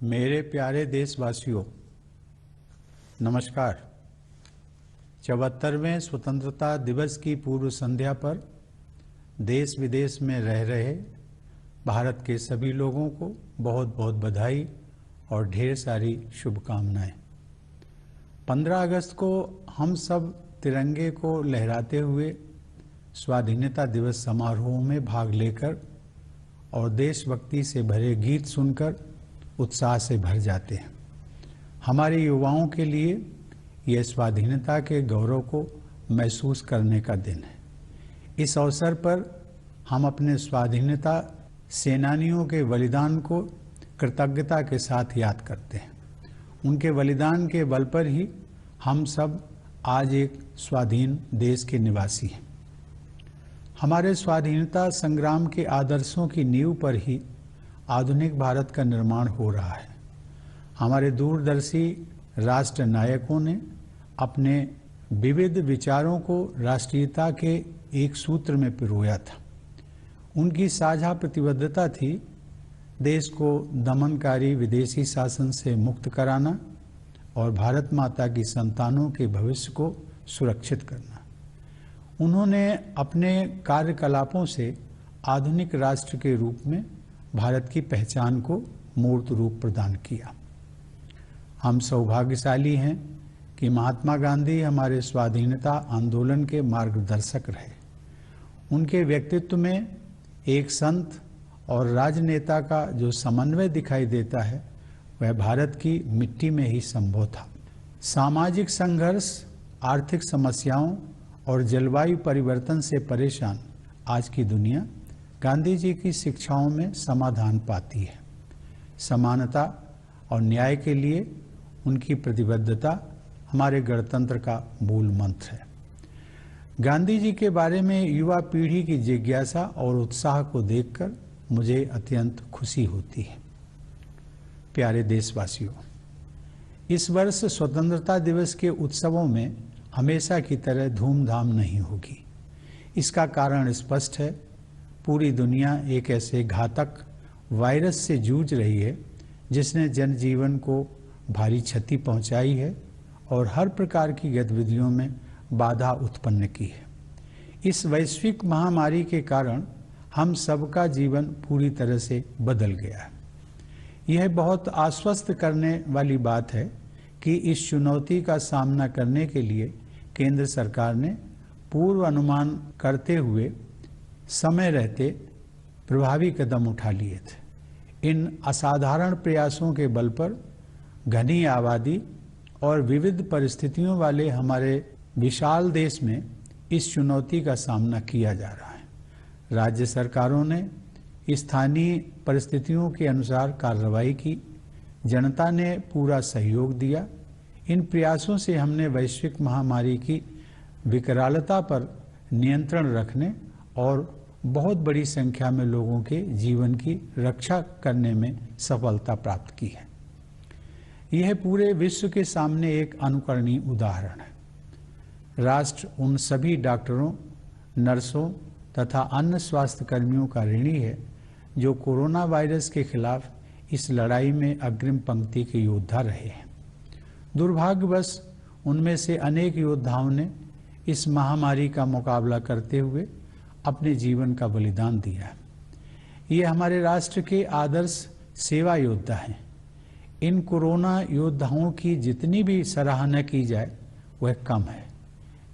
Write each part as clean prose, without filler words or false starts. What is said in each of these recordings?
मेरे प्यारे देशवासियों, नमस्कार। 74वें स्वतंत्रता दिवस की पूर्व संध्या पर देश विदेश में रह रहे भारत के सभी लोगों को बहुत बहुत बधाई और ढेर सारी शुभकामनाएं। 15 अगस्त को हम सब तिरंगे को लहराते हुए स्वाधीनता दिवस समारोह में भाग लेकर और देशभक्ति से भरे गीत सुनकर उत्साह से भर जाते हैं। हमारे युवाओं के लिए यह स्वाधीनता के गौरव को महसूस करने का दिन है। इस अवसर पर हम अपने स्वाधीनता सेनानियों के बलिदान को कृतज्ञता के साथ याद करते हैं। उनके बलिदान के बल पर ही हम सब आज एक स्वाधीन देश के निवासी हैं। हमारे स्वाधीनता संग्राम के आदर्शों की नींव पर ही आधुनिक भारत का निर्माण हो रहा है। हमारे दूरदर्शी राष्ट्र नायकों ने अपने विविध विचारों को राष्ट्रीयता के एक सूत्र में पिरोया था। उनकी साझा प्रतिबद्धता थी देश को दमनकारी विदेशी शासन से मुक्त कराना और भारत माता की संतानों के भविष्य को सुरक्षित करना। उन्होंने अपने कार्यकलापों से आधुनिक राष्ट्र के रूप में भारत की पहचान को मूर्त रूप प्रदान किया। हम सौभाग्यशाली हैं कि महात्मा गांधी हमारे स्वाधीनता आंदोलन के मार्गदर्शक रहे। उनके व्यक्तित्व में एक संत और राजनेता का जो समन्वय दिखाई देता है वह भारत की मिट्टी में ही संभव था। सामाजिक संघर्ष, आर्थिक समस्याओं और जलवायु परिवर्तन से परेशान आज की दुनिया गांधी जी की शिक्षाओं में समाधान पाती है। समानता और न्याय के लिए उनकी प्रतिबद्धता हमारे गणतंत्र का मूल मंत्र है। गांधी जी के बारे में युवा पीढ़ी की जिज्ञासा और उत्साह को देखकर मुझे अत्यंत खुशी होती है। प्यारे देशवासियों, इस वर्ष स्वतंत्रता दिवस के उत्सवों में हमेशा की तरह धूमधाम नहीं होगी। इसका कारण स्पष्ट है। पूरी दुनिया एक ऐसे घातक वायरस से जूझ रही है जिसने जनजीवन को भारी क्षति पहुंचाई है और हर प्रकार की गतिविधियों में बाधा उत्पन्न की है। इस वैश्विक महामारी के कारण हम सबका जीवन पूरी तरह से बदल गया है। यह बहुत आश्वस्त करने वाली बात है कि इस चुनौती का सामना करने के लिए केंद्र सरकार ने पूर्व अनुमान करते हुए समय रहते प्रभावी कदम उठा लिए थे। इन असाधारण प्रयासों के बल पर घनी आबादी और विविध परिस्थितियों वाले हमारे विशाल देश में इस चुनौती का सामना किया जा रहा है। राज्य सरकारों ने स्थानीय परिस्थितियों के अनुसार कार्रवाई की। जनता ने पूरा सहयोग दिया। इन प्रयासों से हमने वैश्विक महामारी की विकरालता पर नियंत्रण रखने और बहुत बड़ी संख्या में लोगों के जीवन की रक्षा करने में सफलता प्राप्त की है। यह पूरे विश्व के सामने एक अनुकरणीय उदाहरण है। राष्ट्र उन सभी डॉक्टरों, नर्सों तथा अन्य स्वास्थ्य कर्मियों का ऋणी है जो कोरोना वायरस के खिलाफ इस लड़ाई में अग्रिम पंक्ति के योद्धा रहे हैं। दुर्भाग्यवश उनमें से अनेक योद्धाओं ने इस महामारी का मुकाबला करते हुए अपने जीवन का बलिदान दिया है। ये हमारे राष्ट्र के आदर्श सेवा योद्धा हैं। इन कोरोना योद्धाओं की जितनी भी सराहना की जाए वह कम है।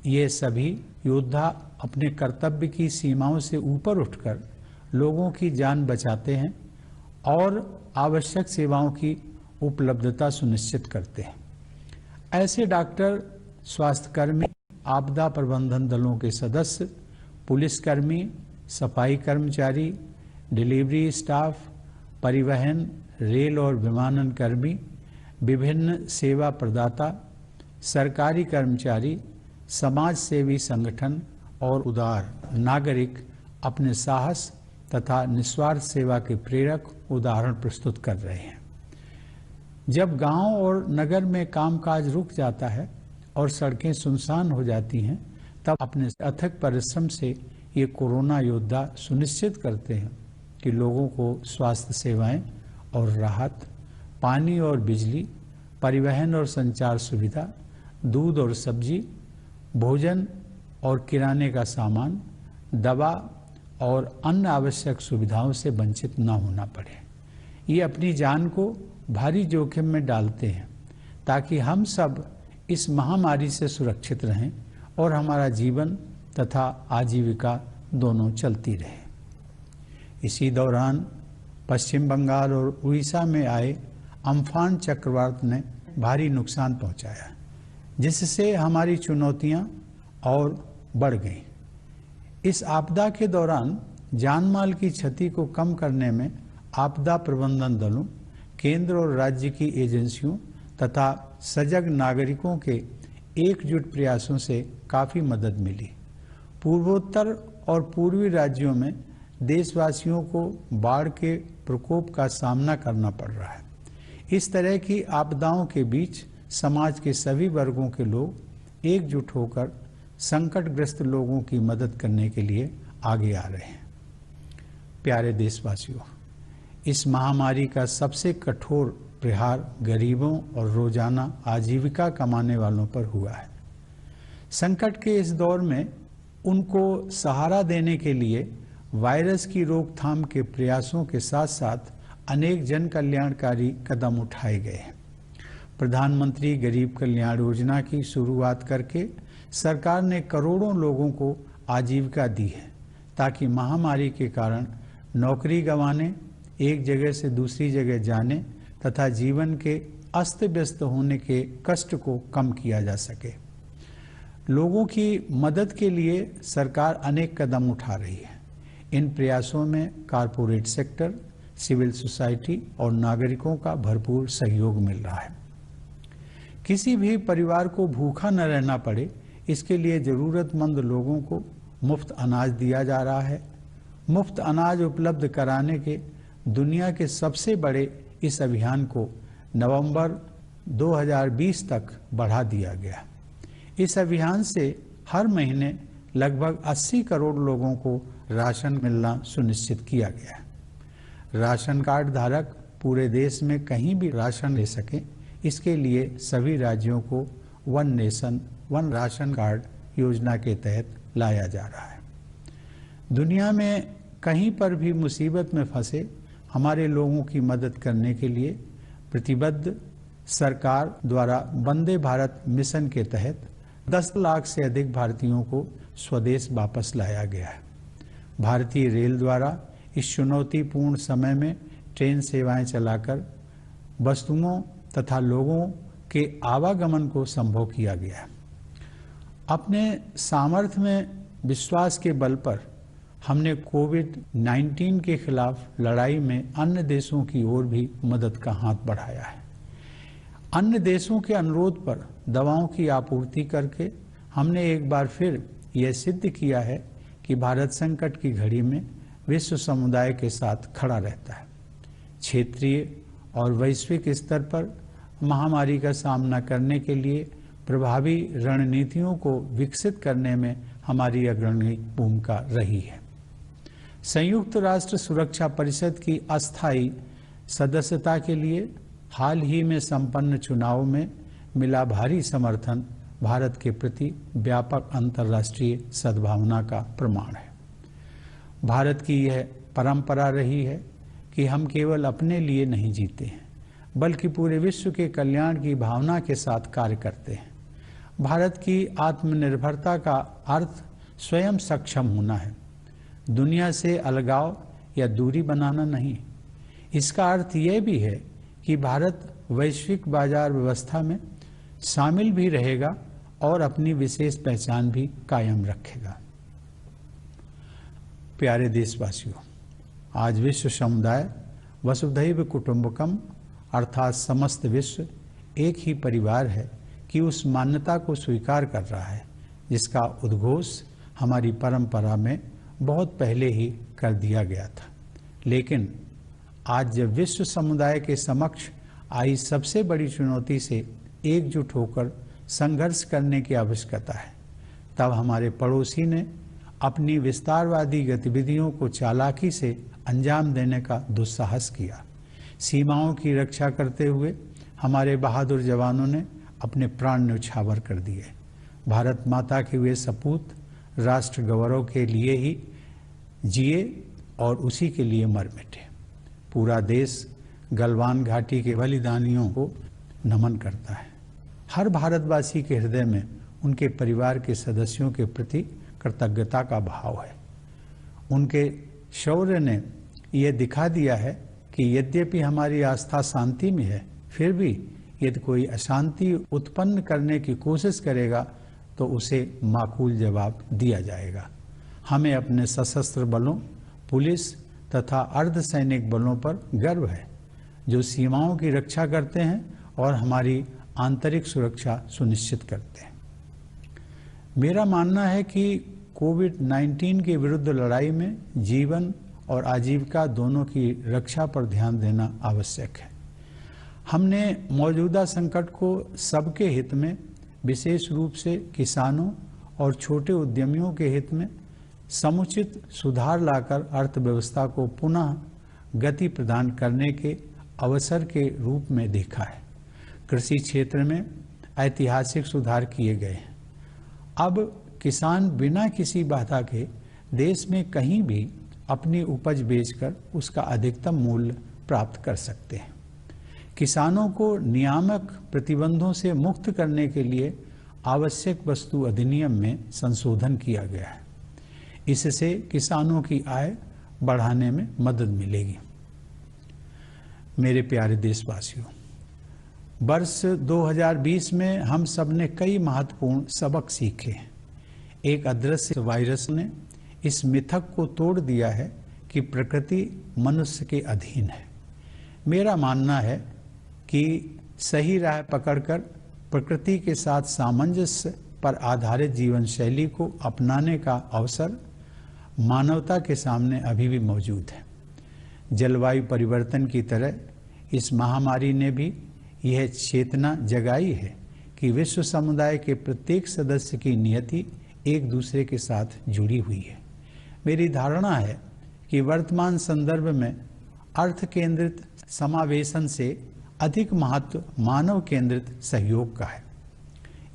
ये सभी योद्धा अपने कर्तव्य की सीमाओं से ऊपर उठकर लोगों की जान बचाते हैं और आवश्यक सेवाओं की उपलब्धता सुनिश्चित करते हैं। ऐसे डॉक्टर, स्वास्थ्यकर्मी, आपदा प्रबंधन दलों के सदस्य, पुलिसकर्मी, सफाई कर्मचारी, डिलीवरी स्टाफ, परिवहन, रेल और विमानन कर्मी, विभिन्न सेवा प्रदाता, सरकारी कर्मचारी, समाज सेवी संगठन और उदार नागरिक अपने साहस तथा निस्वार्थ सेवा के प्रेरक उदाहरण प्रस्तुत कर रहे हैं। जब गांव और नगर में कामकाज रुक जाता है और सड़कें सुनसान हो जाती हैं, तब अपने अथक परिश्रम से ये कोरोना योद्धा सुनिश्चित करते हैं कि लोगों को स्वास्थ्य सेवाएं और राहत, पानी और बिजली, परिवहन और संचार सुविधा, दूध और सब्जी, भोजन और किराने का सामान, दवा और अन्य आवश्यक सुविधाओं से वंचित न होना पड़े। ये अपनी जान को भारी जोखिम में डालते हैं ताकि हम सब इस महामारी से सुरक्षित रहें और हमारा जीवन तथा आजीविका दोनों चलती रहे। इसी दौरान पश्चिम बंगाल और उड़ीसा में आए अम्फान चक्रवात ने भारी नुकसान पहुंचाया, जिससे हमारी चुनौतियां और बढ़ गईं। इस आपदा के दौरान जानमाल की क्षति को कम करने में आपदा प्रबंधन दलों, केंद्र और राज्य की एजेंसियों तथा सजग नागरिकों के एकजुट प्रयासों से काफ़ी मदद मिली। पूर्वोत्तर और पूर्वी राज्यों में देशवासियों को बाढ़ के प्रकोप का सामना करना पड़ रहा है। इस तरह की आपदाओं के बीच समाज के सभी वर्गों के लोग एकजुट होकर संकटग्रस्त लोगों की मदद करने के लिए आगे आ रहे हैं। प्यारे देशवासियों, इस महामारी का सबसे कठोर प्रहार गरीबों और रोजाना आजीविका कमाने वालों पर हुआ है। संकट के इस दौर में उनको सहारा देने के लिए वायरस की रोकथाम के प्रयासों के साथ साथ अनेक जन कल्याणकारी कदम उठाए गए हैं। प्रधानमंत्री गरीब कल्याण योजना की शुरुआत करके सरकार ने करोड़ों लोगों को आजीविका दी है, ताकि महामारी के कारण नौकरी गंवाने, एक जगह से दूसरी जगह जाने तथा जीवन के अस्त व्यस्त होने के कष्ट को कम किया जा सके। लोगों की मदद के लिए सरकार अनेक कदम उठा रही है। इन प्रयासों में कारपोरेट सेक्टर, सिविल सोसाइटी और नागरिकों का भरपूर सहयोग मिल रहा है। किसी भी परिवार को भूखा न रहना पड़े, इसके लिए जरूरतमंद लोगों को मुफ्त अनाज दिया जा रहा है। मुफ्त अनाज उपलब्ध कराने के दुनिया के सबसे बड़े इस अभियान को नवंबर 2020 तक बढ़ा दिया गया। इस अभियान से हर महीने लगभग 80 करोड़ लोगों को राशन मिलना सुनिश्चित किया गया है। राशन कार्ड धारक पूरे देश में कहीं भी राशन ले सकें, इसके लिए सभी राज्यों को one nation one ration card योजना के तहत लाया जा रहा है। दुनिया में कहीं पर भी मुसीबत में फंसे हमारे लोगों की मदद करने के लिए प्रतिबद्ध सरकार द्वारा वंदे भारत मिशन के तहत 10 लाख से अधिक भारतीयों को स्वदेश वापस लाया गया है। भारतीय रेल द्वारा इस चुनौतीपूर्ण समय में ट्रेन सेवाएं चलाकर वस्तुओं तथा लोगों के आवागमन को संभव किया गया है। अपने सामर्थ्य में विश्वास के बल पर हमने कोविड-19 के खिलाफ लड़ाई में अन्य देशों की ओर भी मदद का हाथ बढ़ाया है। अन्य देशों के अनुरोध पर दवाओं की आपूर्ति करके हमने एक बार फिर यह सिद्ध किया है कि भारत संकट की घड़ी में विश्व समुदाय के साथ खड़ा रहता है। क्षेत्रीय और वैश्विक स्तर पर महामारी का सामना करने के लिए प्रभावी रणनीतियों को विकसित करने में हमारी अग्रणी भूमिका रही है। संयुक्त राष्ट्र सुरक्षा परिषद की अस्थायी सदस्यता के लिए हाल ही में संपन्न चुनाव में मिला भारी समर्थन भारत के प्रति व्यापक अंतर्राष्ट्रीय सद्भावना का प्रमाण है। भारत की यह परंपरा रही है कि हम केवल अपने लिए नहीं जीते हैं, बल्कि पूरे विश्व के कल्याण की भावना के साथ कार्य करते हैं। भारत की आत्मनिर्भरता का अर्थ स्वयं सक्षम होना है, दुनिया से अलगाव या दूरी बनाना नहीं। इसका अर्थ यह भी है कि भारत वैश्विक बाजार व्यवस्था में शामिल भी रहेगा और अपनी विशेष पहचान भी कायम रखेगा। प्यारे देशवासियों, आज विश्व समुदाय वसुधैव कुटुंबकम अर्थात समस्त विश्व एक ही परिवार है कि उस मान्यता को स्वीकार कर रहा है जिसका उद्घोष हमारी परंपरा में बहुत पहले ही कर दिया गया था। लेकिन आज जब विश्व समुदाय के समक्ष आई सबसे बड़ी चुनौती से एकजुट होकर संघर्ष करने की आवश्यकता है, तब हमारे पड़ोसी ने अपनी विस्तारवादी गतिविधियों को चालाकी से अंजाम देने का दुस्साहस किया। सीमाओं की रक्षा करते हुए हमारे बहादुर जवानों ने अपने प्राण न्यौछावर कर दिए। भारत माता के वे सपूत राष्ट्र गौरव के लिए ही जिए और उसी के लिए मर मिटे। पूरा देश गलवान घाटी के बलिदानियों को नमन करता है। हर भारतवासी के हृदय में उनके परिवार के सदस्यों के प्रति कृतज्ञता का भाव है। उनके शौर्य ने यह दिखा दिया है कि यद्यपि हमारी आस्था शांति में है, फिर भी यदि कोई अशांति उत्पन्न करने की कोशिश करेगा तो उसे माकूल जवाब दिया जाएगा। हमें अपने सशस्त्र बलों, पुलिस तथा अर्धसैनिक बलों पर गर्व है जो सीमाओं की रक्षा करते हैं और हमारी आंतरिक सुरक्षा सुनिश्चित करते हैं। मेरा मानना है कि कोविड-19 के विरुद्ध लड़ाई में जीवन और आजीविका दोनों की रक्षा पर ध्यान देना आवश्यक है। हमने मौजूदा संकट को सबके हित में, विशेष रूप से किसानों और छोटे उद्यमियों के हित में समुचित सुधार लाकर अर्थव्यवस्था को पुनः गति प्रदान करने के अवसर के रूप में देखा है। कृषि क्षेत्र में ऐतिहासिक सुधार किए गए हैं। अब किसान बिना किसी बाधा के देश में कहीं भी अपनी उपज बेचकर उसका अधिकतम मूल्य प्राप्त कर सकते हैं। किसानों को नियामक प्रतिबंधों से मुक्त करने के लिए आवश्यक वस्तु अधिनियम में संशोधन किया गया है। इससे किसानों की आय बढ़ाने में मदद मिलेगी। मेरे प्यारे देशवासियों, वर्ष 2020 में हम सब ने कई महत्वपूर्ण सबक सीखे हैं। एक अदृश्य वायरस ने इस मिथक को तोड़ दिया है कि प्रकृति मनुष्य के अधीन है। मेरा मानना है कि सही राह पकड़कर प्रकृति के साथ सामंजस्य पर आधारित जीवन शैली को अपनाने का अवसर मानवता के सामने अभी भी मौजूद है। जलवायु परिवर्तन की तरह इस महामारी ने भी यह चेतना जगाई है कि विश्व समुदाय के प्रत्येक सदस्य की नियति एक दूसरे के साथ जुड़ी हुई है। मेरी धारणा है कि वर्तमान संदर्भ में अर्थ केंद्रित समावेशन से अधिक महत्व मानव केंद्रित सहयोग का है।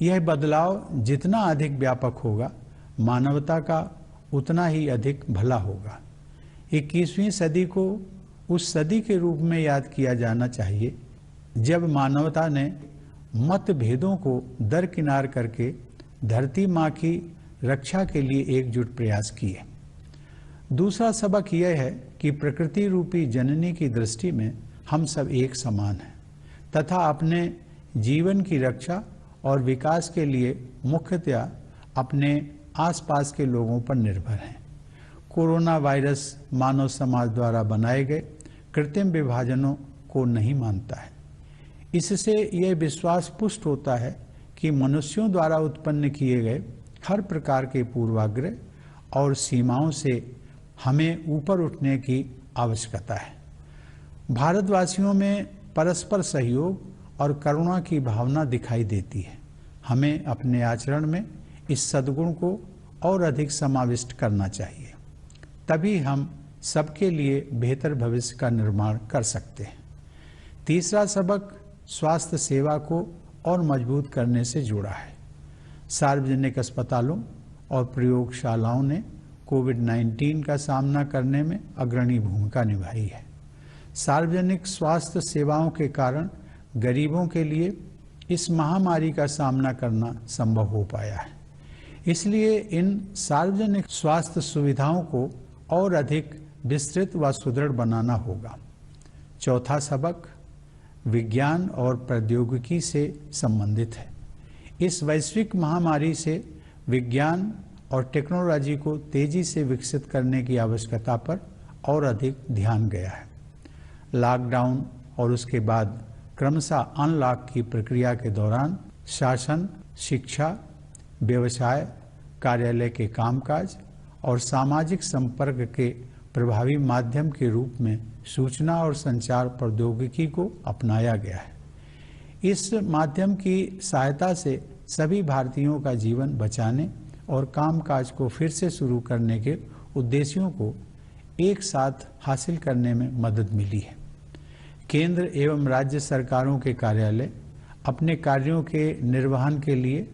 यह बदलाव जितना अधिक व्यापक होगा, मानवता का उतना ही अधिक भला होगा। 21वीं सदी को उस सदी के रूप में याद किया जाना चाहिए जब मानवता ने मतभेदों को दरकिनार करके धरती माँ की रक्षा के लिए एकजुट प्रयास किए। दूसरा सबक यह है कि प्रकृति रूपी जननी की दृष्टि में हम सब एक समान हैं तथा अपने जीवन की रक्षा और विकास के लिए मुख्यतया अपने आसपास के लोगों पर निर्भर हैं। कोरोना वायरस मानव समाज द्वारा बनाए गए कृत्रिम विभाजनों को नहीं मानता है। इससे यह विश्वास पुष्ट होता है कि मनुष्यों द्वारा उत्पन्न किए गए हर प्रकार के पूर्वाग्रह और सीमाओं से हमें ऊपर उठने की आवश्यकता है। भारतवासियों में परस्पर सहयोग और करुणा की भावना दिखाई देती है। हमें अपने आचरण में इस सद्गुण को और अधिक समाविष्ट करना चाहिए, तभी हम सबके लिए बेहतर भविष्य का निर्माण कर सकते हैं। तीसरा सबक स्वास्थ्य सेवा को और मजबूत करने से जुड़ा है। सार्वजनिक अस्पतालों और प्रयोगशालाओं ने कोविड-19 का सामना करने में अग्रणी भूमिका निभाई है। सार्वजनिक स्वास्थ्य सेवाओं के कारण गरीबों के लिए इस महामारी का सामना करना संभव हो पाया है। इसलिए इन सार्वजनिक स्वास्थ्य सुविधाओं को और अधिक विस्तृत व सुदृढ़ बनाना होगा। चौथा सबक विज्ञान और प्रौद्योगिकी से संबंधित है। इस वैश्विक महामारी से विज्ञान और टेक्नोलॉजी को तेजी से विकसित करने की आवश्यकता पर और अधिक ध्यान गया है। लॉकडाउन और उसके बाद क्रमशः अनलॉक की प्रक्रिया के दौरान शासन, शिक्षा, व्यवसाय, कार्यालय के कामकाज और सामाजिक संपर्क के प्रभावी माध्यम के रूप में सूचना और संचार प्रौद्योगिकी को अपनाया गया है। इस माध्यम की सहायता से सभी भारतीयों का जीवन बचाने और कामकाज को फिर से शुरू करने के उद्देश्यों को एक साथ हासिल करने में मदद मिली है। केंद्र एवं राज्य सरकारों के कार्यालय अपने कार्यों के निर्वहन के लिए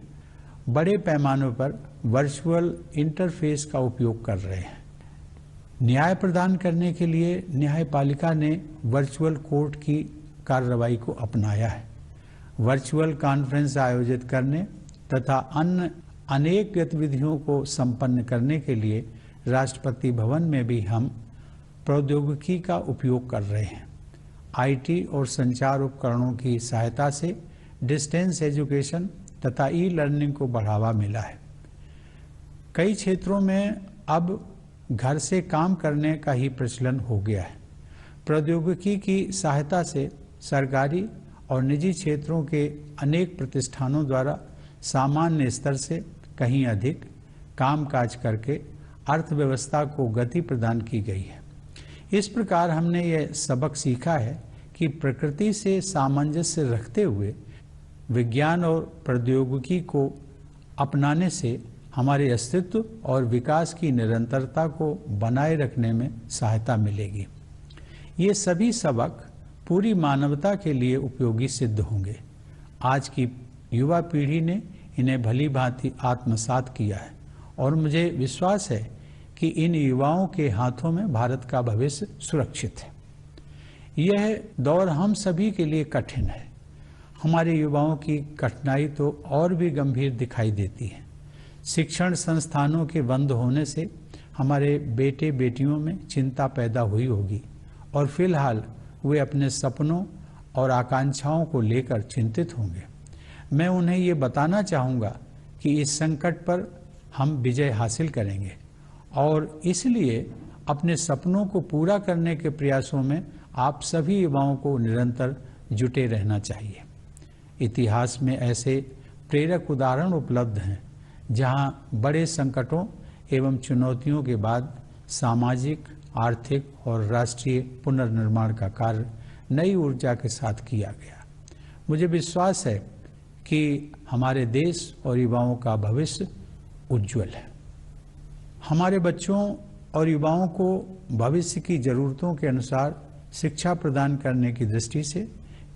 बड़े पैमाने पर वर्चुअल इंटरफेस का उपयोग कर रहे हैं। न्याय प्रदान करने के लिए न्यायपालिका ने वर्चुअल कोर्ट की कार्रवाई को अपनाया है। वर्चुअल कॉन्फ्रेंस आयोजित करने तथा अन्य अनेक गतिविधियों को संपन्न करने के लिए राष्ट्रपति भवन में भी हम प्रौद्योगिकी का उपयोग कर रहे हैं। आईटी और संचार उपकरणों की सहायता से डिस्टेंस एजुकेशन तथा ई लर्निंग को बढ़ावा मिला है। कई क्षेत्रों में अब घर से काम करने का ही प्रचलन हो गया है। प्रौद्योगिकी की सहायता से सरकारी और निजी क्षेत्रों के अनेक प्रतिष्ठानों द्वारा सामान्य स्तर से कहीं अधिक कामकाज करके अर्थव्यवस्था को गति प्रदान की गई है। इस प्रकार हमने यह सबक सीखा है कि प्रकृति से सामंजस्य रखते हुए विज्ञान और प्रौद्योगिकी को अपनाने से हमारे अस्तित्व और विकास की निरंतरता को बनाए रखने में सहायता मिलेगी। ये सभी सबक पूरी मानवता के लिए उपयोगी सिद्ध होंगे। आज की युवा पीढ़ी ने इन्हें भली भांति आत्मसात किया है और मुझे विश्वास है कि इन युवाओं के हाथों में भारत का भविष्य सुरक्षित है। यह दौर हम सभी के लिए कठिन है। हमारे युवाओं की कठिनाई तो और भी गंभीर दिखाई देती है। शिक्षण संस्थानों के बंद होने से हमारे बेटे बेटियों में चिंता पैदा हुई होगी और फिलहाल वे अपने सपनों और आकांक्षाओं को लेकर चिंतित होंगे। मैं उन्हें ये बताना चाहूँगा कि इस संकट पर हम विजय हासिल करेंगे और इसलिए अपने सपनों को पूरा करने के प्रयासों में आप सभी युवाओं को निरंतर जुटे रहना चाहिए। इतिहास में ऐसे प्रेरक उदाहरण उपलब्ध हैं जहां बड़े संकटों एवं चुनौतियों के बाद सामाजिक, आर्थिक और राष्ट्रीय पुनर्निर्माण का कार्य नई ऊर्जा के साथ किया गया। मुझे विश्वास है कि हमारे देश और युवाओं का भविष्य उज्जवल है। हमारे बच्चों और युवाओं को भविष्य की जरूरतों के अनुसार शिक्षा प्रदान करने की दृष्टि से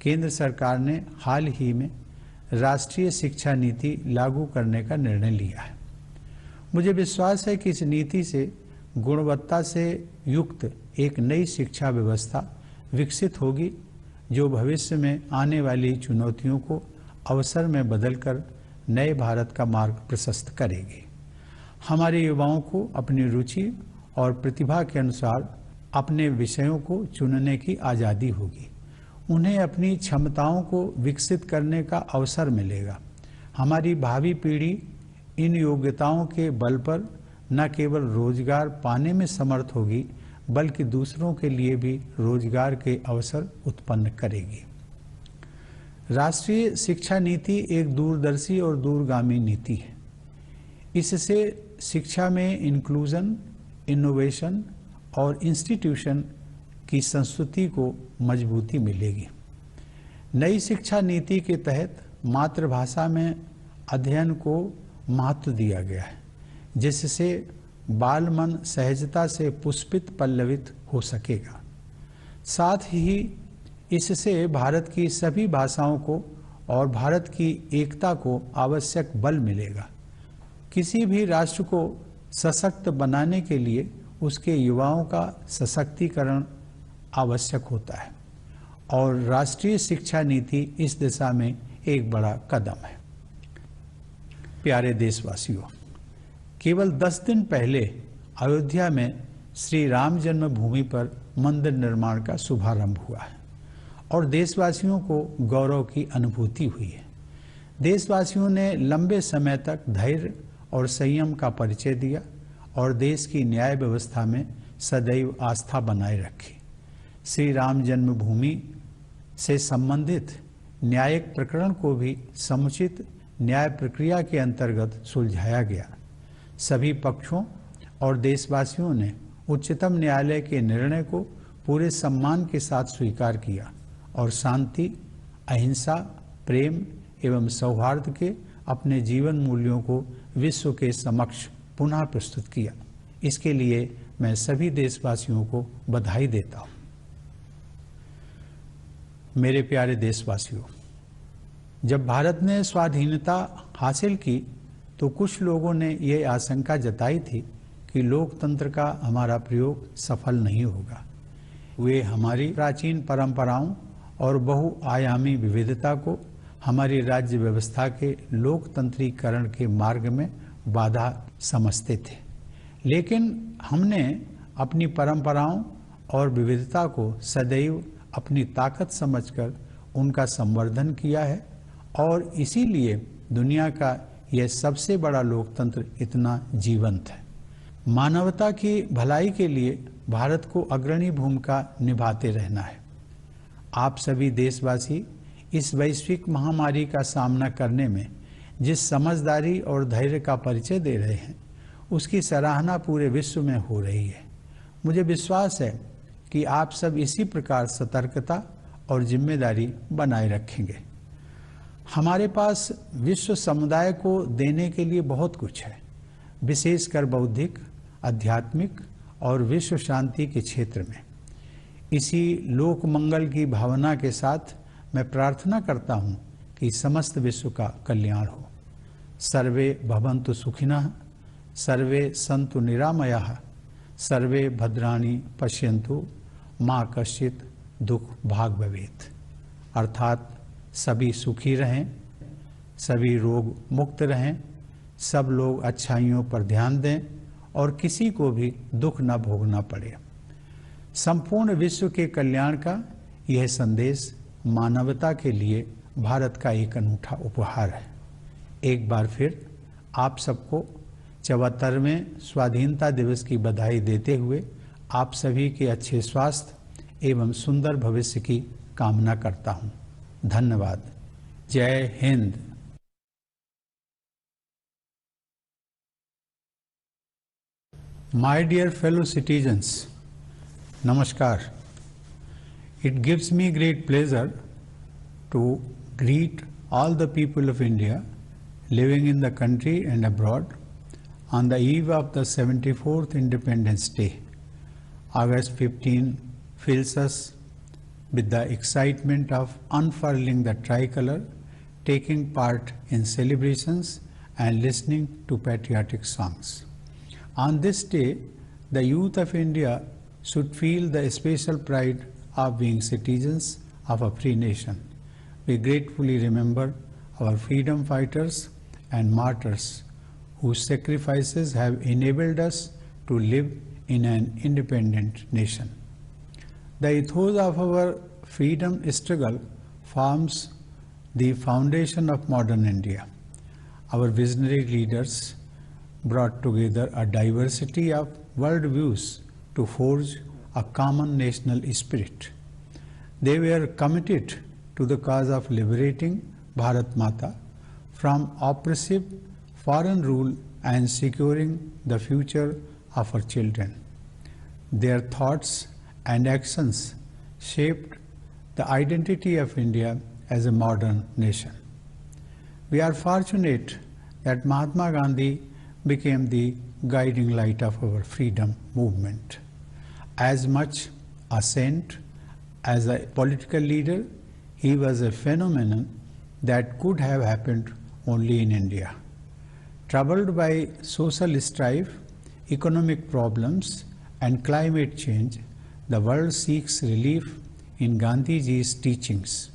केंद्र सरकार ने हाल ही में राष्ट्रीय शिक्षा नीति लागू करने का निर्णय लिया है। मुझे विश्वास है कि इस नीति से गुणवत्ता से युक्त एक नई शिक्षा व्यवस्था विकसित होगी जो भविष्य में आने वाली चुनौतियों को अवसर में बदलकर नए भारत का मार्ग प्रशस्त करेगी। हमारे युवाओं को अपनी रुचि और प्रतिभा के अनुसार अपने विषयों को चुनने की आज़ादी होगी। उन्हें अपनी क्षमताओं को विकसित करने का अवसर मिलेगा। हमारी भावी पीढ़ी इन योग्यताओं के बल पर न केवल रोजगार पाने में समर्थ होगी बल्कि दूसरों के लिए भी रोजगार के अवसर उत्पन्न करेगी। राष्ट्रीय शिक्षा नीति एक दूरदर्शी और दूरगामी नीति है। इससे शिक्षा में इंक्लूजन, इनोवेशन और इंस्टीट्यूशन की संस्कृति को मजबूती मिलेगी। नई शिक्षा नीति के तहत मातृभाषा में अध्ययन को महत्व दिया गया है, जिससे बाल मन सहजता से पुष्पित पल्लवित हो सकेगा। साथ ही इससे भारत की सभी भाषाओं को और भारत की एकता को आवश्यक बल मिलेगा। किसी भी राष्ट्र को सशक्त बनाने के लिए उसके युवाओं का सशक्तिकरण आवश्यक होता है और राष्ट्रीय शिक्षा नीति इस दिशा में एक बड़ा कदम है। प्यारे देशवासियों, केवल 10 दिन पहले अयोध्या में श्री राम जन्मभूमि पर मंदिर निर्माण का शुभारंभ हुआ है और देशवासियों को गौरव की अनुभूति हुई है। देशवासियों ने लंबे समय तक धैर्य और संयम का परिचय दिया और देश की न्याय व्यवस्था में सदैव आस्था बनाए रखी। श्री राम जन्मभूमि से संबंधित न्यायिक प्रकरण को भी समुचित न्याय प्रक्रिया के अंतर्गत सुलझाया गया। सभी पक्षों और देशवासियों ने उच्चतम न्यायालय के निर्णय को पूरे सम्मान के साथ स्वीकार किया और शांति, अहिंसा, प्रेम एवं सौहार्द के अपने जीवन मूल्यों को विश्व के समक्ष पुनः प्रस्तुत किया। इसके लिए मैं सभी देशवासियों को बधाई देता हूँ। मेरे प्यारे देशवासियों, जब भारत ने स्वाधीनता हासिल की तो कुछ लोगों ने ये आशंका जताई थी कि लोकतंत्र का हमारा प्रयोग सफल नहीं होगा। वे हमारी प्राचीन परंपराओं और बहुआयामी विविधता को हमारी राज्य व्यवस्था के लोकतंत्रीकरण के मार्ग में बाधा समझते थे। लेकिन हमने अपनी परंपराओं और विविधता को सदैव अपनी ताकत समझकर उनका संवर्धन किया है और इसीलिए दुनिया का यह सबसे बड़ा लोकतंत्र इतना जीवंत है। मानवता की भलाई के लिए भारत को अग्रणी भूमिका निभाते रहना है। आप सभी देशवासी इस वैश्विक महामारी का सामना करने में जिस समझदारी और धैर्य का परिचय दे रहे हैं, उसकी सराहना पूरे विश्व में हो रही है। मुझे विश्वास है कि आप सब इसी प्रकार सतर्कता और जिम्मेदारी बनाए रखेंगे। हमारे पास विश्व समुदाय को देने के लिए बहुत कुछ है, विशेषकर बौद्धिक, आध्यात्मिक और विश्व शांति के क्षेत्र में। इसी लोक मंगल की भावना के साथ मैं प्रार्थना करता हूँ कि समस्त विश्व का कल्याण हो। सर्वे भवन्तु सुखिनः, सर्वे सन्तु निरामयाः, सर्वे भद्राणि पश्यन्तु मा कश्चित् दुख भाग भवेत्। अर्थात सभी सुखी रहें, सभी रोग मुक्त रहें, सब लोग अच्छाइयों पर ध्यान दें और किसी को भी दुख न भोगना पड़े। संपूर्ण विश्व के कल्याण का यह संदेश मानवता के लिए भारत का एक अनूठा उपहार है। एक बार फिर आप सबको 74वें स्वाधीनता दिवस की बधाई देते हुए आप सभी के अच्छे स्वास्थ्य एवं सुंदर भविष्य की कामना करता हूँ। धन्यवाद। जय Hind. My dear fellow citizens, Namaskar. It gives me great pleasure to greet all the people of India living in the country and abroad on the eve of the 74th Independence Day. August 15 fills us with the excitement of unfurling the tricolor, taking part in celebrations and listening to patriotic songs. On this day, the youth of India should feel the special pride of being citizens of a free nation. We gratefully remember our freedom fighters and martyrs whose sacrifices have enabled us to live in an independent nation. The ethos of our freedom struggle forms the foundation of modern India. Our visionary leaders brought together a diversity of worldviews to forge a common national spirit. They were committed to the cause of liberating Bharat Mata from oppressive foreign rule and securing the future of our children. Their thoughts and actions shaped the identity of India as a modern nation. We are fortunate that Mahatma Gandhi became the guiding light of our freedom movement. As much a saint as a political leader, he was a phenomenon that could have happened only in India. Troubled by social strife, economic problems, and climate change, the world seeks relief in Gandhiji's teachings.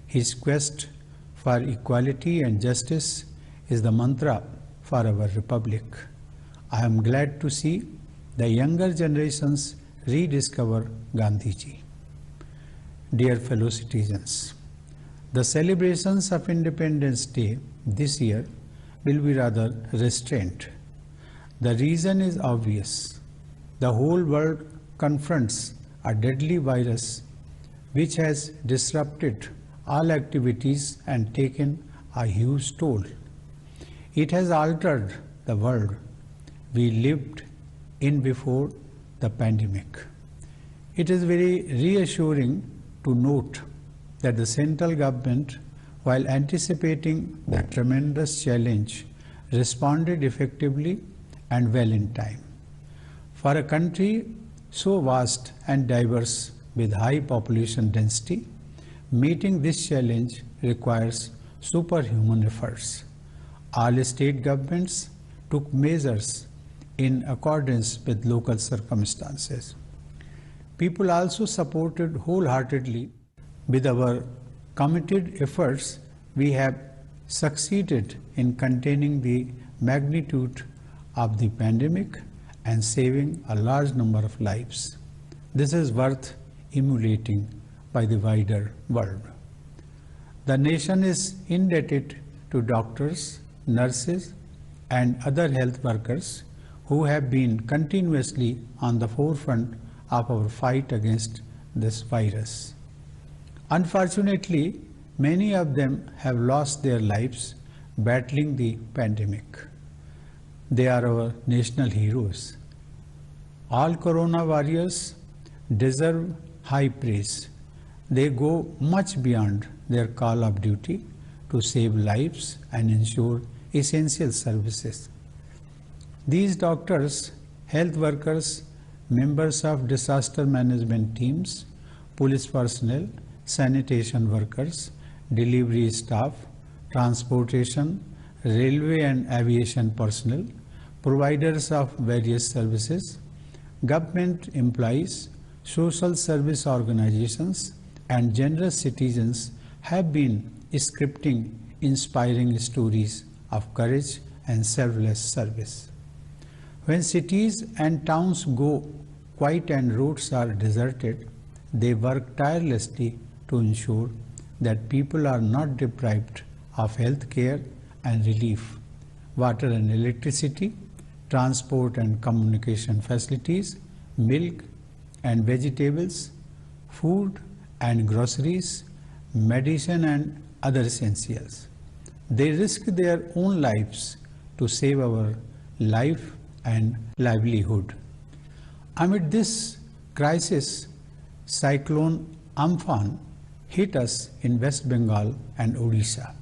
His quest for equality and justice is the mantra for our republic. I am glad to see the younger generations rediscover Gandhiji. Dear fellow citizens, The celebrations of Independence Day this year will be rather restrained. The reason is obvious. The whole world confronts a deadly virus which has disrupted all activities and taken a huge toll. It has altered the world we lived in before the pandemic. It is very reassuring to note that the central government, while anticipating the tremendous challenge, responded effectively and well in time. For a country so vast and diverse with high population density, meeting this challenge requires superhuman efforts. All state governments took measures in accordance with local circumstances. People also supported wholeheartedly. With our committed efforts, we have succeeded in containing the magnitude of the pandemic and saving a large number of lives. This is worth emulating by the wider world. The nation is indebted to doctors, nurses, and other health workers who have been continuously on the forefront of our fight against this virus. Unfortunately, many of them have lost their lives battling the pandemic. They are our national heroes. All corona warriors deserve high praise. They go much beyond their call of duty to save lives and ensure essential services. These doctors, health workers, members of disaster management teams, police personnel, sanitation workers, delivery staff, transportation, railway and aviation personnel, providers of various services, government employees, social service organizations, and generous citizens have been scripting inspiring stories of courage and selfless service. When cities and towns go quiet and roads are deserted, they work tirelessly to ensure that people are not deprived of health care and relief, water and electricity, transport and communication facilities, milk and vegetables, food and groceries, medicine and other essentials. They risk their own lives to save our life and livelihood. Amid this crisis, Cyclone Amphan hit us in West Bengal and Odisha.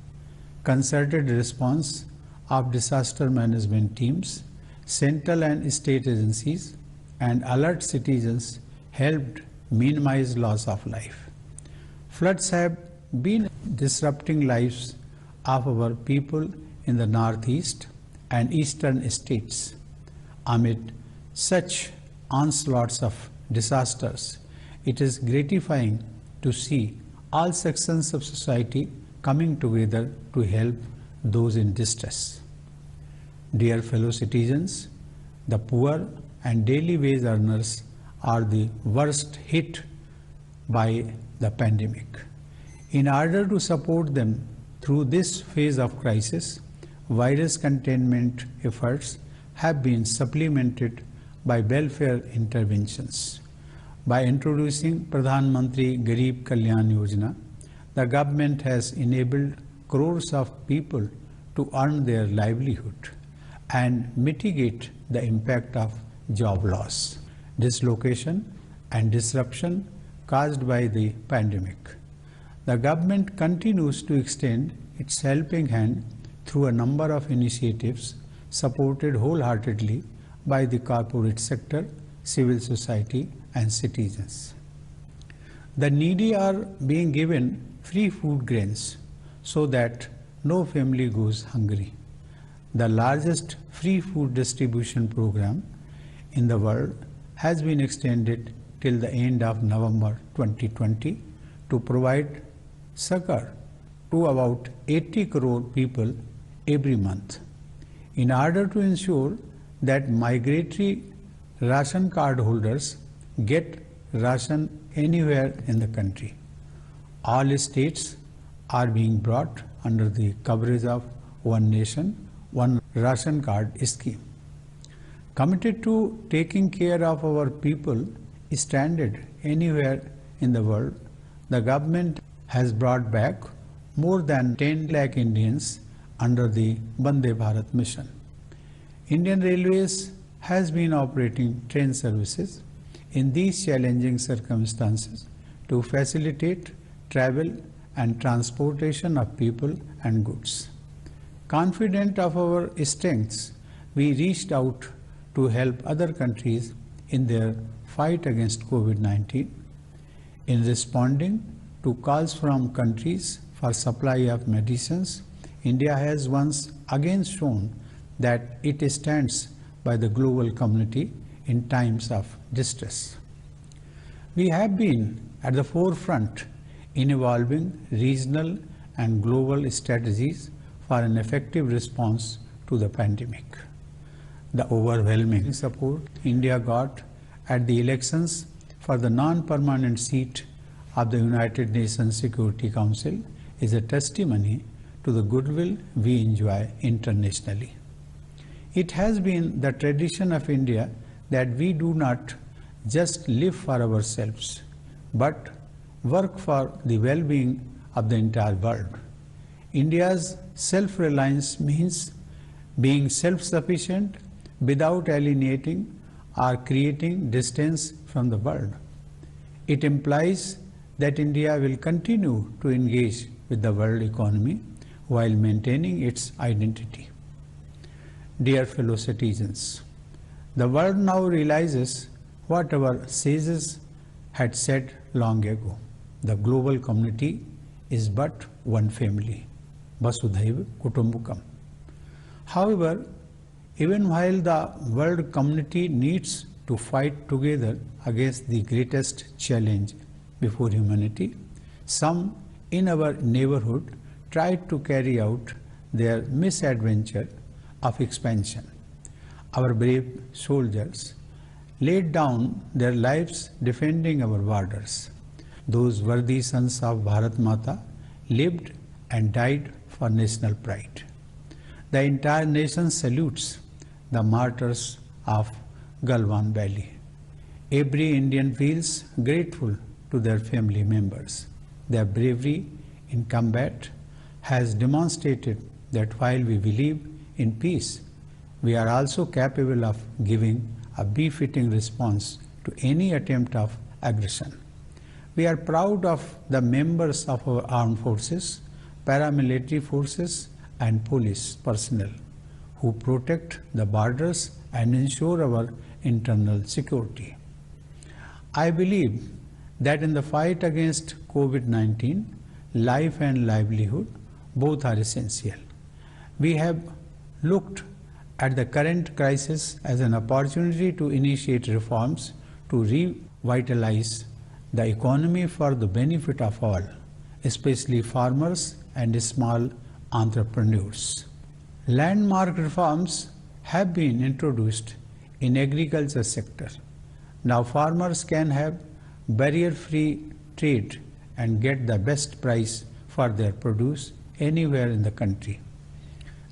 Concerted response of disaster management teams, central and state agencies, and alert citizens helped minimize loss of life. Floods have been disrupting lives of our people in the northeast and eastern states. Amid such onslaughts of disasters, it is gratifying to see all sections of society coming together to help those in distress. Dear fellow citizens, the poor and daily wage earners are the worst hit by the pandemic. In order to support them through this phase of crisis, virus containment efforts have been supplemented by welfare interventions. By introducing Pradhan Mantri Garib Kalyan Yojana, the government has enabled crores of people to earn their livelihood and mitigate the impact of job loss, dislocation, and disruption caused by the pandemic. The government continues to extend its helping hand through a number of initiatives supported wholeheartedly by the corporate sector, civil society, and citizens. The needy are being given free food grains so that no family goes hungry. The largest free food distribution program in the world has been extended till the end of November 2020 to provide succor to about 80 crore people every month. In order to ensure that migratory ration card holders get ration anywhere in the country, all states are being brought under the coverage of One Nation, One Ration Card scheme. Committed to taking care of our people stranded anywhere in the world, the government has brought back more than 10 lakh Indians under the Vande Bharat mission. Indian Railways has been operating train services in these challenging circumstances to facilitate travel and transportation of people and goods. Confident of our strengths, we reached out to help other countries in their fight against COVID-19. In responding to calls from countries for supply of medicines, India has once again shown that it stands by the global community in times of distress. We have been at the forefront in evolving regional and global strategies for an effective response to the pandemic. The overwhelming support India got at the elections for the non-permanent seat of the United Nations Security Council is a testimony to the goodwill we enjoy internationally. It has been the tradition of India that we do not just live for ourselves, but work for the well-being of the entire world. India's self-reliance means being self-sufficient without alienating or creating distance from the world. It implies that India will continue to engage with the world economy while maintaining its identity. Dear fellow citizens, the world now realizes what our sages had said long ago. The global community is but one family, Vasudhaiva Kutumbakam. However, even while the world community needs to fight together against the greatest challenge before humanity, some in our neighborhood tried to carry out their misadventure of expansion. Our brave soldiers laid down their lives defending our borders. Those worthy sons of Bharat Mata lived and died for national pride. The entire nation salutes the martyrs of Galwan Valley. Every Indian feels grateful to their family members. Their bravery in combat has demonstrated that while we believe in peace, we are also capable of giving a befitting response to any attempt of aggression. We are proud of the members of our armed forces, paramilitary forces, and police personnel who protect the borders and ensure our internal security. I believe that in the fight against COVID-19, life and livelihood both are essential. We have looked at the current crisis as an opportunity to initiate reforms to revitalize the economy for the benefit of all, especially farmers and small entrepreneurs. Landmark reforms have been introduced in agriculture sector. Now farmers can have barrier-free trade and get the best price for their produce anywhere in the country.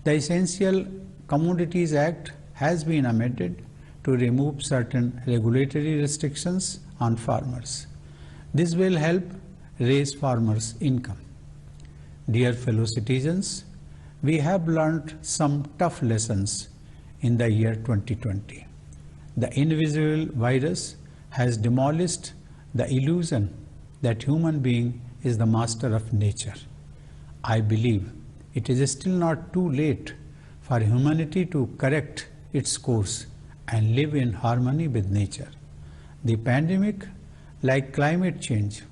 The Essential Commodities Act has been amended to remove certain regulatory restrictions on farmers. This will help raise farmers' income. Dear fellow citizens, we have learned some tough lessons in the year 2020. The invisible virus has demolished the illusion that human being is the master of nature. I believe it is still not too late for humanity to correct its course and live in harmony with nature. The pandemic, like climate change,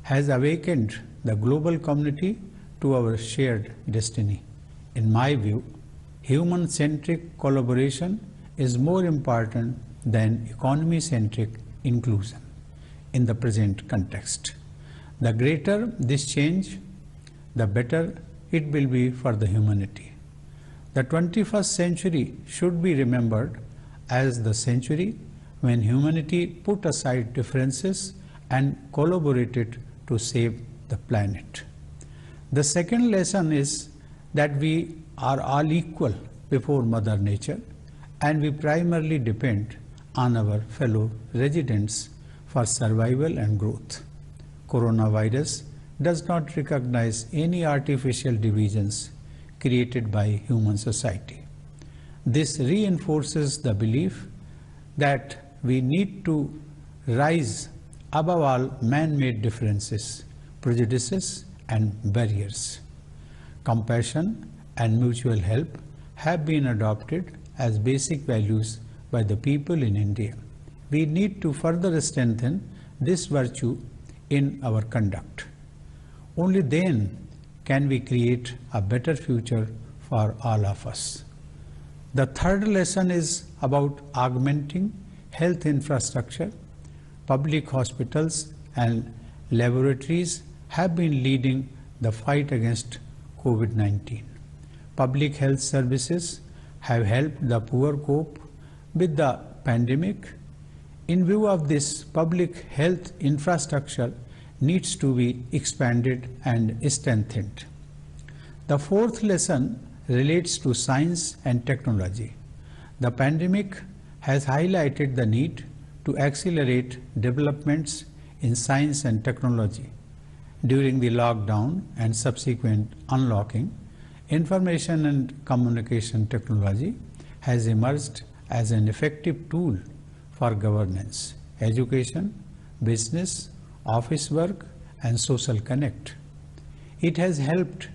has awakened the global community to our shared destiny. In my view, human-centric collaboration is more important than economy-centric inclusion in the present context. The greater this change, the better it will be for the humanity. The 21st century should be remembered as the century when humanity put aside differences and collaborated to save the planet. The second lesson is that we are all equal before Mother Nature, and we primarily depend on our fellow residents for survival and growth. Coronavirus does not recognize any artificial divisions created by human society. This reinforces the belief that we need to rise above all man-made differences, prejudices, and barriers. Compassion and mutual help have been adopted as basic values by the people in India. We need to further strengthen this virtue in our conduct. Only then can we create a better future for all of us. The third lesson is about augmenting health infrastructure. Public hospitals and laboratories have been leading the fight against COVID-19. Public health services have helped the poor cope with the pandemic. In view of this, public health infrastructure needs to be expanded and strengthened. The fourth lesson relates to science and technology. The pandemic has highlighted the need to accelerate developments in science and technology. During the lockdown and subsequent unlocking, information and communication technology has emerged as an effective tool for governance, education, business, office work, and social connect. It has helped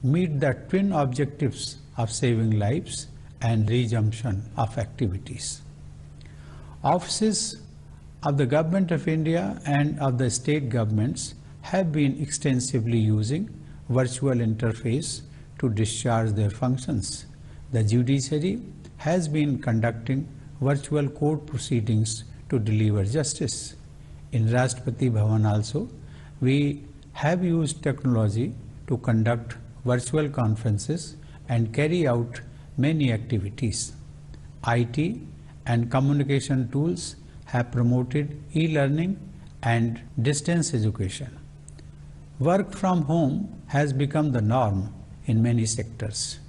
meet the twin objectives of saving lives and resumption of activities. Offices of the Government of India and of the state governments have been extensively using virtual interface to discharge their functions. The judiciary has been conducting virtual court proceedings to deliver justice. In Rashtrapati Bhavan also, we have used technology to conduct virtual conferences and carry out many activities. IT and communication tools have promoted e-learning and distance education. Work from home has become the norm in many sectors.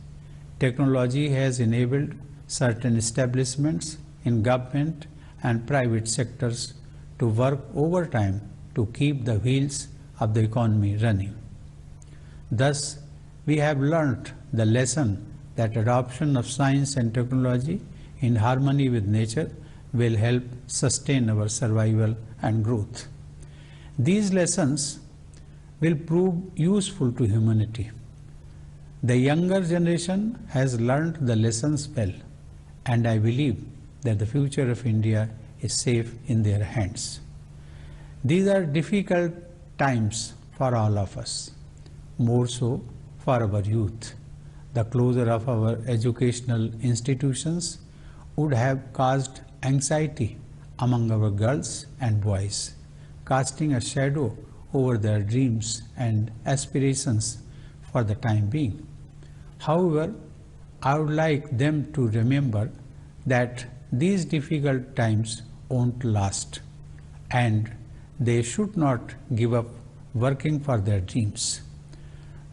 Technology has enabled certain establishments in government and private sectors to work overtime to keep the wheels of the economy running. Thus, we have learnt the lesson that adoption of science and technology in harmony with nature will help sustain our survival and growth. These lessons will prove useful to humanity. The younger generation has learnt the lessons well, and I believe that the future of India is safe in their hands. These are difficult times for all of us, more so for our youth. The closure of our educational institutions would have caused anxiety among our girls and boys, casting a shadow over their dreams and aspirations for the time being. However, I would like them to remember that these difficult times won't last, and they should not give up working for their dreams.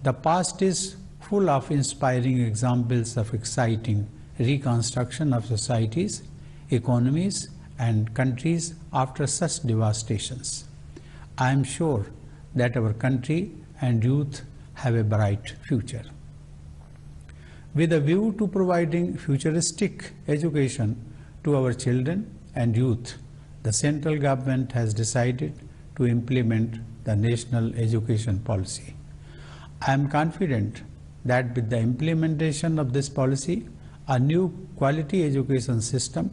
The past is full of inspiring examples of exciting reconstruction of societies, economies, and countries after such devastations. I am sure that our country and youth have a bright future. With a view to providing futuristic education to our children and youth, the central government has decided to implement the National Education Policy. I am confident that with the implementation of this policy, a new quality education system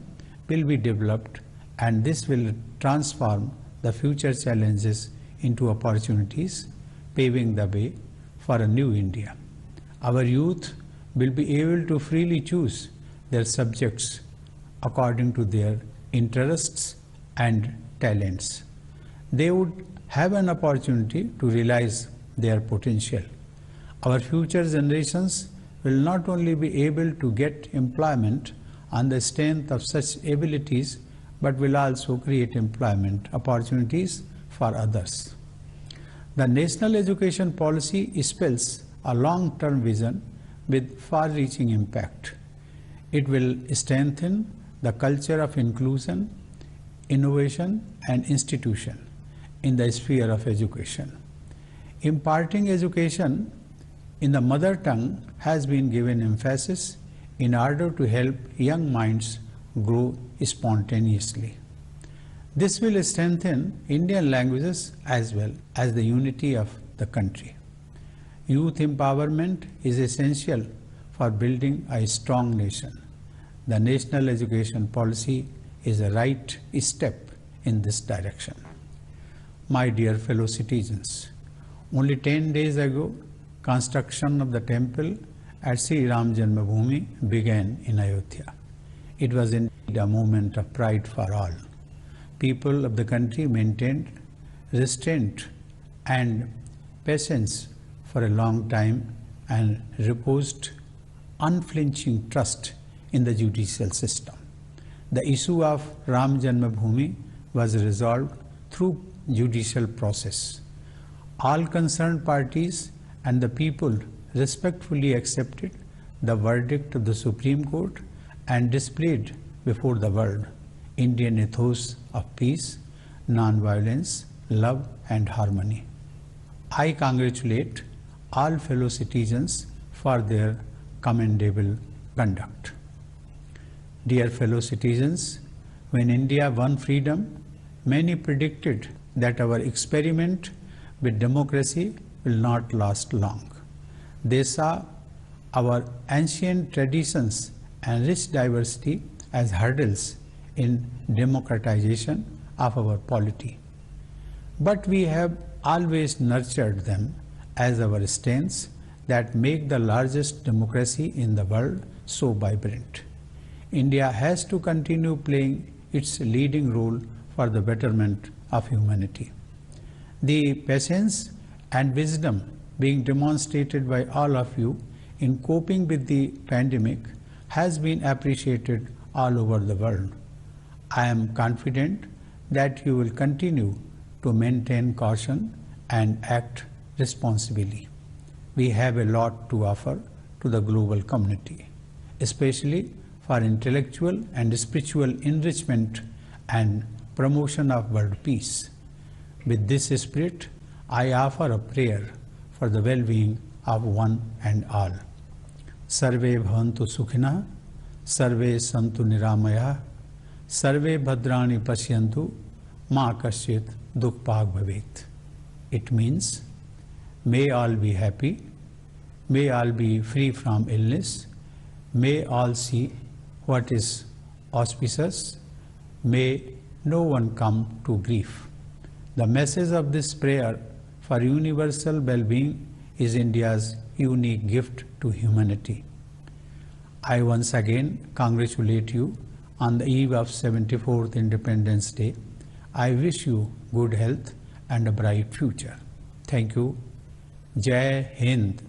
will be developed, and this will transform the future challenges into opportunities, paving the way for a new India. Our youth will be able to freely choose their subjects according to their interests and talents. They would have an opportunity to realize their potential. Our future generations will not only be able to get employment on the strength of such abilities, but will also create employment opportunities for others. The national education policy spells a long-term vision with far-reaching impact. It will strengthen the culture of inclusion, innovation, and institution in the sphere of education. Imparting education in the mother tongue has been given emphasis in order to help young minds grow spontaneously. This will strengthen Indian languages as well as the unity of the country. Youth empowerment is essential for building a strong nation. The national education policy is a right step in this direction. My dear fellow citizens, only 10 days ago, construction of the temple at Sri Ram Janmabhoomi began in Ayodhya. It was indeed a moment of pride for all. People of the country maintained restraint and patience for a long time and reposed unflinching trust in the judicial system. The issue of Ram Janmabhoomi was resolved through judicial process. All concerned parties and the people respectfully accepted the verdict of the Supreme Court and displayed before the world Indian ethos of peace, non-violence, love and harmony. I congratulate all fellow citizens for their commendable conduct. Dear fellow citizens, when India won freedom, many predicted that our experiment with democracy will not last long. They saw our ancient traditions and rich diversity as hurdles in democratization of our polity. But we have always nurtured them as our strengths that make the largest democracy in the world so vibrant. India has to continue playing its leading role for the betterment of humanity. The patience and wisdom being demonstrated by all of you in coping with the pandemic has been appreciated all over the world. I am confident that you will continue to maintain caution and act responsibly. We have a lot to offer to the global community, especially for intellectual and spiritual enrichment and promotion of world peace. With this spirit, I offer a prayer for the well-being of one and all. Sarve bhavantu sukhina, sarve santu niramaya, sarve bhadrani pasyantu, ma kasyit dukbhag bhavet. It means, may all be happy, may all be free from illness, may all see what is auspicious, may no one come to grief. The message of this prayer for universal well-being is India's unique gift to humanity. I once again congratulate you on the eve of 74th Independence Day. I wish you good health and a bright future. Thank you. Jai Hind.